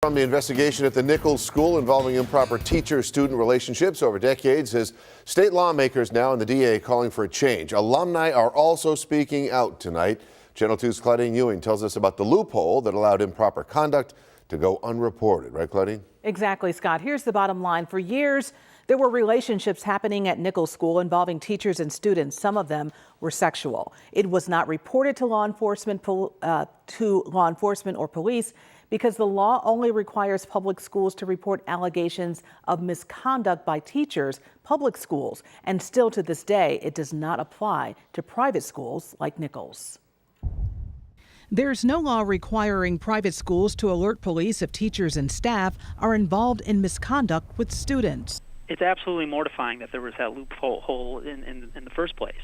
from the investigation at the Nichols School involving improper teacher-student relationships over decades as state lawmakers now and the DA calling for a change. Alumni are also speaking out tonight. Channel 2's Claudine Ewing tells us about the loophole that allowed improper conduct to go unreported. Right, Claudine? Exactly, Scott. Here's the bottom line. For years, there were relationships happening at Nichols School involving teachers and students. Some of them were sexual. It was not reported to law enforcement or police because the law only requires public schools to report allegations of misconduct by teachers, public schools, and still to this day, it does not apply to private schools like Nichols. There's no law requiring private schools to alert police if teachers and staff are involved in misconduct with students. It's absolutely mortifying that there was that loophole in the first place.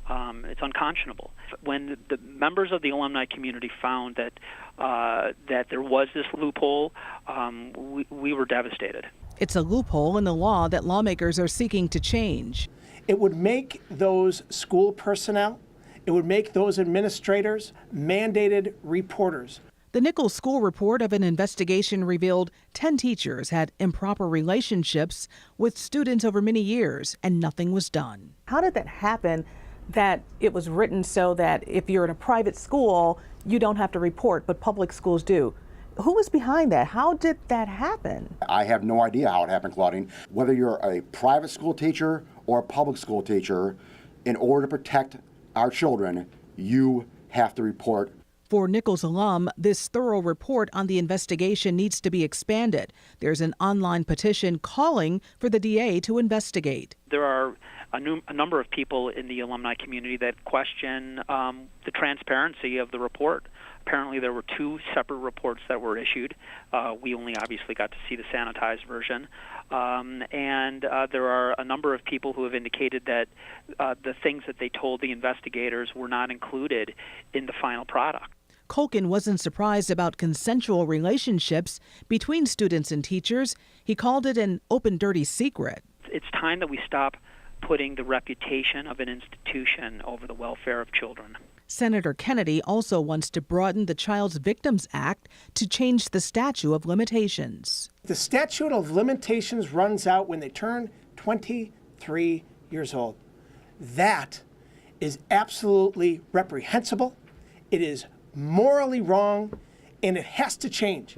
It's unconscionable. When the members of the alumni community found that there was this loophole, we were devastated. It's a loophole in the law that lawmakers are seeking to change. It would make those school personnel, it would make those administrators mandated reporters. The Nichols School report of an investigation revealed 10 teachers had improper relationships with students over many years, and nothing was done. How did that happen, that it was written so that if you're in a private school, you don't have to report, but public schools do? Who was behind that? How did that happen? I have no idea how it happened, Claudine. Whether you're a private school teacher or a public school teacher, in order to protect our children, you have to report. For Nichols alum, this thorough report on the investigation needs to be expanded. There's an online petition calling for the DA to investigate. There are a number of people in the alumni community that question the transparency of the report. Apparently there were 2 separate reports that were issued. We only obviously got to see the sanitized version. And there are a number of people who have indicated that the things that they told the investigators were not included in the final product. Culkin wasn't surprised about consensual relationships between students and teachers. He called it an open, dirty secret. It's time that we stop putting the reputation of an institution over the welfare of children. Senator Kennedy also wants to broaden the Child Victims Act to change the statute of limitations. The statute of limitations runs out when they turn 23 years old. That is absolutely reprehensible. It is morally wrong, and it has to change.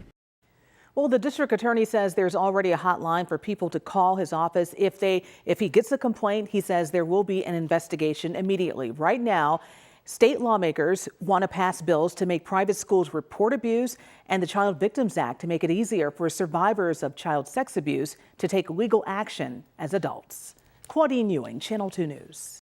Well, the district attorney says there's already a hotline for people to call his office. If he gets a complaint, he says there will be an investigation immediately. Right now, state lawmakers want to pass bills to make private schools report abuse and the Child Victims Act to make it easier for survivors of child sex abuse to take legal action as adults. Claudine Ewing, Channel 2 News.